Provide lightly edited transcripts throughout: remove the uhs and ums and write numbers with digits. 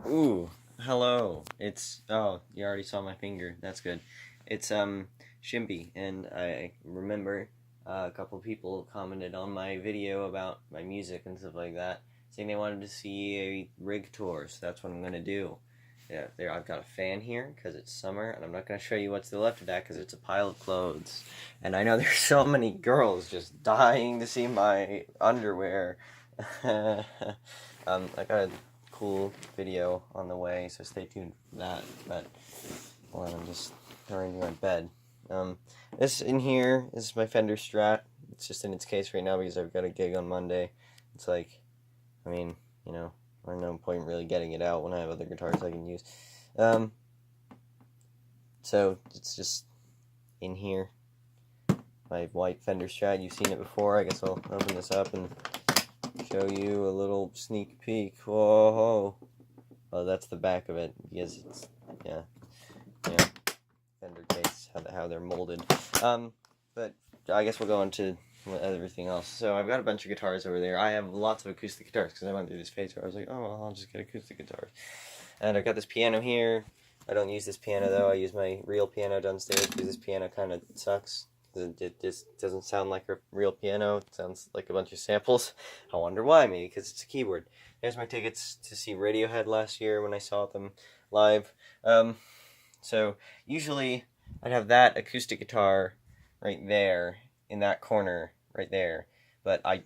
Ooh, hello. Oh, you already saw my finger. That's good. It's Shimby, and I remember a couple people commented on my video about my music and stuff like that, saying they wanted to see a rig tour. So that's what I'm gonna do. Yeah, there. I've got a fan here because it's summer, and I'm not gonna show you what's to the left of that because it's a pile of clothes. And I know there's so many girls just dying to see my underwear. I got a cool video on the way, so stay tuned for that. But well, I'm just trying to go to bed. This in here is my Fender Strat. It's just in its case right now because I've got a gig on Monday. It's like, I mean, there's no point really getting it out when I have other guitars I can use. So it's just in here. My white Fender Strat. You've seen it before. I guess I'll open this up and show you a little sneak peek. Whoa! Oh, that's the back of it because it's Fender case how they're molded. But I guess we'll go into everything else. So I've got a bunch of guitars over there. I have lots of acoustic guitars because I went through this phase where I was like, oh, well, I'll just get acoustic guitars. And I've got this piano here. I don't use this piano though. I use my real piano downstairs because this piano kind of sucks. It just doesn't sound like a real piano. It sounds like a bunch of samples. I wonder why. Maybe because it's a keyboard. There's my tickets to see Radiohead last year when I saw them live. So usually I'd have that acoustic guitar right there in that corner right there. But I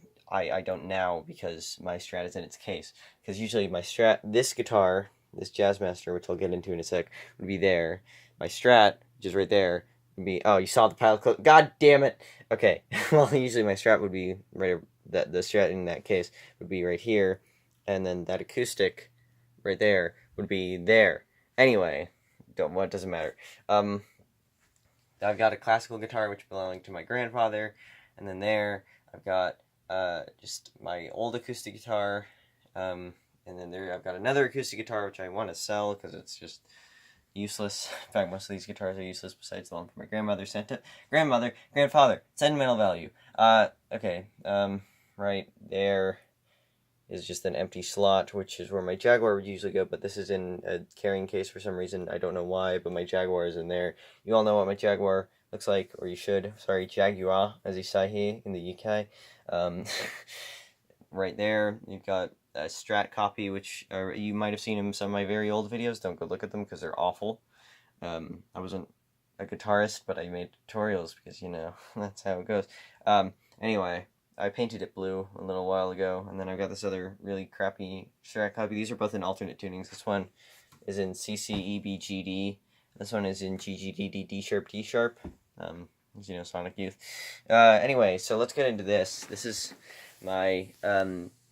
don't now because my Strat is in its case. Because usually my Strat, this guitar, this Jazzmaster, which I'll get into in a sec, would be there. My Strat, which is right there, oh, you saw the pile of clothes. God damn it. Okay. Well, usually my Strat would be right, the Strat in that case would be right here, and then that acoustic right there would be there. Anyway, what doesn't matter. I've got a classical guitar which belonged to my grandfather, and then there I've got just my old acoustic guitar, and then there I've got another acoustic guitar which I want to sell because it's just useless. In fact, most of these guitars are useless besides the one from my grandfather, grandfather, sentimental value. Okay, right there is just an empty slot, which is where my Jaguar would usually go, but this is in a carrying case for some reason. I don't know why, but my Jaguar is in there. You all know what my Jaguar looks like, or you should. Sorry, Jaguar, as you say here in the UK. Right there, you've got a Strat copy, which you might have seen in some of my very old videos. Don't go look at them because they're awful. I wasn't a guitarist, but I made tutorials because, that's how it goes. Anyway, I painted it blue a little while ago, and then I've got this other really crappy Strat copy. These are both in alternate tunings. This one is in C, C, E, B, G, D. This one is in G, G, D, D, D sharp, D sharp. Sonic Youth. Anyway, so let's get into this. This is my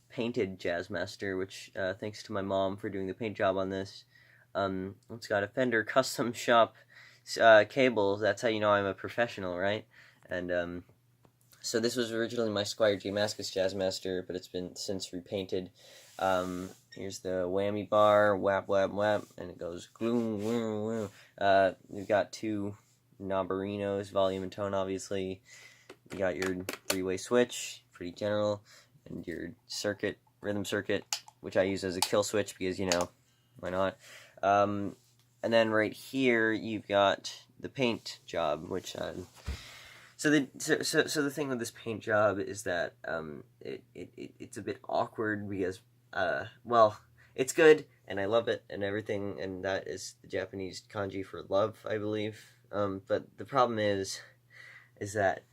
painted Jazzmaster, which thanks to my mom for doing the paint job on this. It's got a Fender custom shop cables. That's how you know I'm a professional, right? And so this was originally my Squier Damascus Jazzmaster, but it's been since repainted. Here's the whammy bar, whap, whap, whap, and it goes gloom, gloom, gloom. We've got two knobberinos, volume and tone, obviously. You got your three-way switch, pretty general, and your circuit, rhythm circuit, which I use as a kill switch because, why not? And then right here, you've got the paint job, which... So the thing with this paint job is that it's a bit awkward because, well, it's good, and I love it, and everything, and that is the Japanese kanji for love, I believe. But the problem is that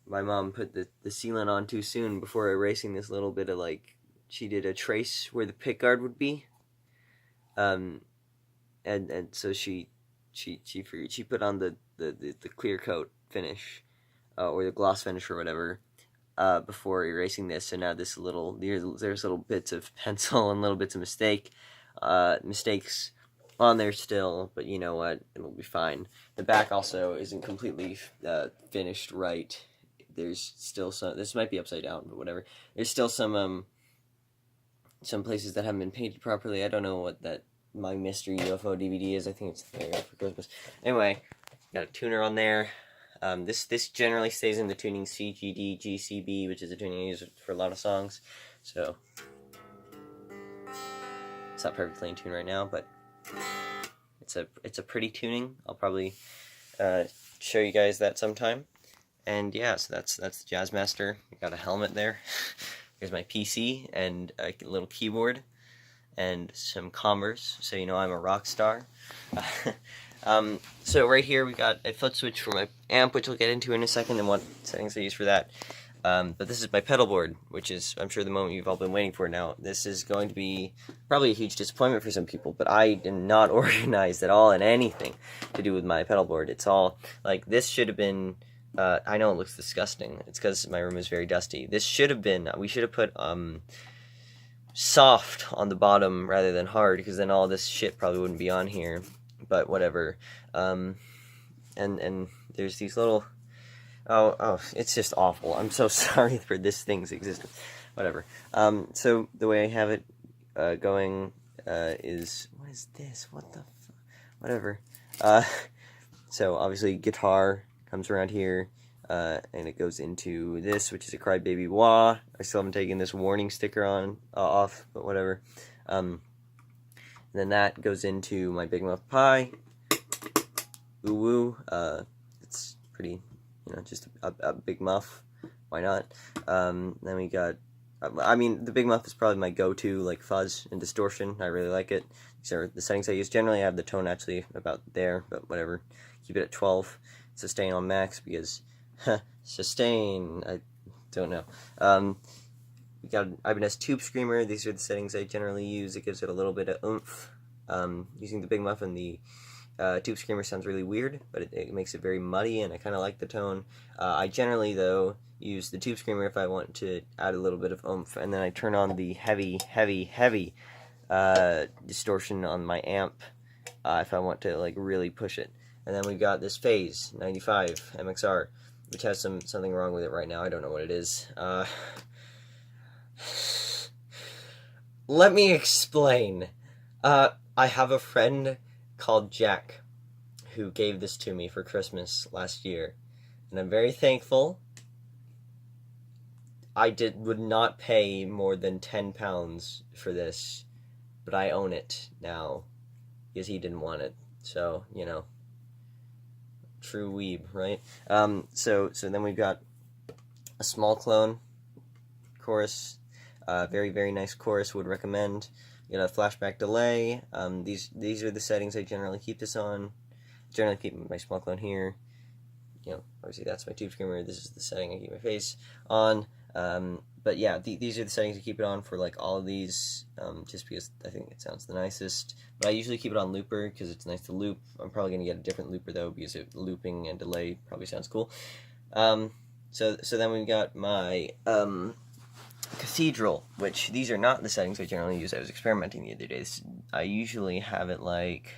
my mom put the sealant on too soon before erasing this little bit of, she did a trace where the pick guard would be. And so she put on the clear coat finish, or the gloss finish or whatever, before erasing this. So now there's little bits of pencil and little bits of mistakes on there still, but you know what, it'll be fine. The back also isn't completely finished right. There's still some, this might be upside down, but whatever. There's still some places that haven't been painted properly. I don't know what that My Mystery UFO DVD is. I think it's there for Christmas. Anyway, got a tuner on there. This generally stays in the tuning C, G, D, G, C, B, which is a tuning I use for a lot of songs. So It's not perfectly in tune right now, but it's a pretty tuning. I'll probably show you guys that sometime. And yeah, so that's the Jazzmaster. I got a helmet there. Here's my PC and a little keyboard and some Converse, so you know I'm a rock star. So right here we got a foot switch for my amp, which we'll get into in a second, and what settings I use for that. But this is my pedal board, which is, I'm sure, the moment you've all been waiting for now. This is going to be probably a huge disappointment for some people, but I am not organized at all in anything to do with my pedal board. It's all, like, this should have been, I know it looks disgusting. It's because my room is very dusty. This should have been, we should have put, soft on the bottom rather than hard, because then all this shit probably wouldn't be on here, but whatever. And there's these little, oh, it's just awful. I'm so sorry for this thing's existence. Whatever. So the way I have it going is, what is this? What the whatever. So obviously guitar comes around here, and it goes into this, which is a Crybaby Wah. I still haven't taken this warning sticker off, but whatever. Then that goes into my Big Muff Pi. Ooh woo. It's pretty, you know, just a big muff. Why not? Then we got, I mean, the Big Muff is probably my go-to, like, fuzz and distortion. I really like it. These are the settings I use. Generally, I have the tone actually about there, but whatever. Keep it at 12. Sustain on max because, sustain, I don't know. We got an Ibanez Tube Screamer. These are the settings I generally use. It gives it a little bit of oomph. Using the Big Muff and the Tube Screamer sounds really weird, but it makes it very muddy, and I kind of like the tone. I generally, though, use the Tube Screamer if I want to add a little bit of oomph, and then I turn on the heavy distortion on my amp if I want to, like, really push it. And then we've got this Phase 95 MXR, which has something wrong with it right now. I don't know what it is. Let me explain. I have a friend called Jack who gave this to me for Christmas last year, and I'm very thankful. I would not pay more than £10 for this, but I own it now because he didn't want it. So, you know, true weeb, right? So then we've got a small clone chorus, very, very nice chorus, would recommend. You got a flashback delay. These are the settings I generally keep this on. Generally keep my small clone here. You know, obviously that's my Tube Screamer. This is the setting I keep my face on. But yeah, these are the settings I keep it on for, like, all of these, just because I think it sounds the nicest. But I usually keep it on looper because it's nice to loop. I'm probably going to get a different looper, though, because looping and delay probably sounds cool. So then we've got my Cathedral, which these are not the settings I generally use. I was experimenting the other day. I usually have it like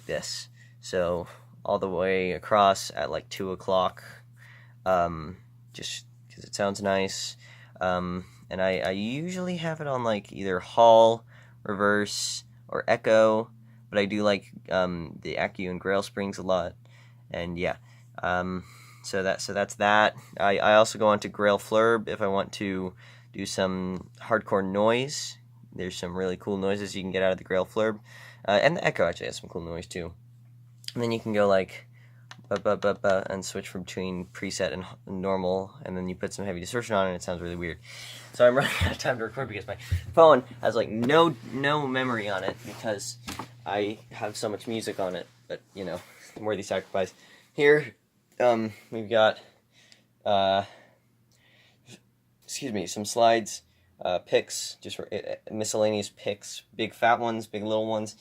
this. So all the way across at like 2 o'clock, just because it sounds nice. And I usually have it on like either Hall, Reverse, or Echo, but I do like the Accu and Grail Springs a lot. And yeah, so that's that. I also go on to Grail Flurb if I want to do some hardcore noise. There's some really cool noises you can get out of the Grail Flurb. And the Echo actually has some cool noise too. And then you can go like and switch from between preset and normal, and then you put some heavy distortion on it and it sounds really weird. So I'm running out of time to record because my phone has like no memory on it because I have so much music on it, but you know, worthy sacrifice. Here we've got some slides, picks, just for miscellaneous picks, big fat ones, big little ones.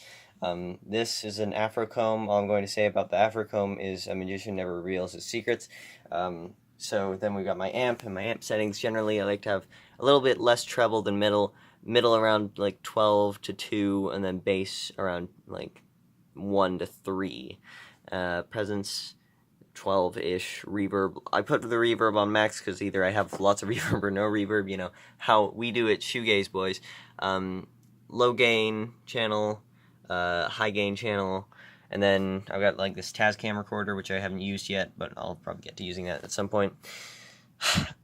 This is an Afro comb. All I'm going to say about the Afro comb is a magician never reveals his secrets. So then we've got my amp, and my amp settings. Generally, I like to have a little bit less treble than middle around like 12 to 2, and then bass around like 1 to 3. Presence 12-ish. Reverb, I put the reverb on max because either I have lots of reverb or no reverb. You know how we do it, shoegaze boys. Low gain channel, high gain channel, and then I've got like this Tascam recorder, which I haven't used yet, but I'll probably get to using that at some point.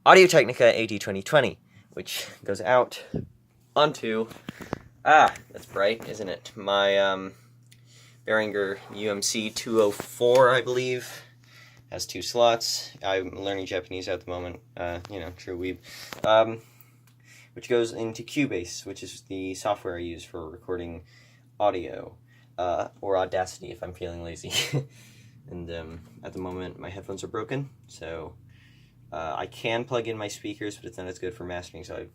Audio Technica AT2020, which goes out onto Ah, that's bright, isn't it? My Behringer UMC 204, I believe, has 2 slots. I'm learning Japanese at the moment. True weeb. Which goes into Cubase, which is the software I use for recording audio, or Audacity if I'm feeling lazy. And at the moment, my headphones are broken, so I can plug in my speakers, but it's not as good for mastering. So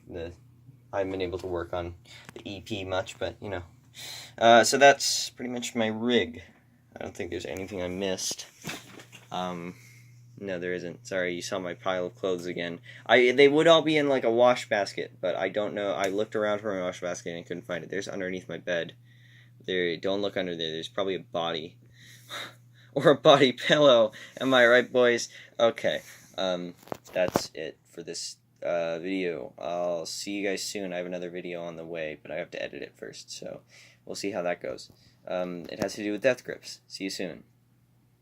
I haven't been able to work on the EP much, but you know. So that's pretty much my rig. I don't think there's anything I missed. No, there isn't. Sorry, you saw my pile of clothes again. They would all be in like a wash basket, but I don't know. I looked around for my wash basket and I couldn't find it. There's underneath my bed. There, don't look under there. There's probably a body. Or a body pillow. Am I right, boys? Okay. That's it for this video. I'll see you guys soon. I have another video on the way, but I have to edit it first, so we'll see how that goes. It has to do with death grips. See you soon.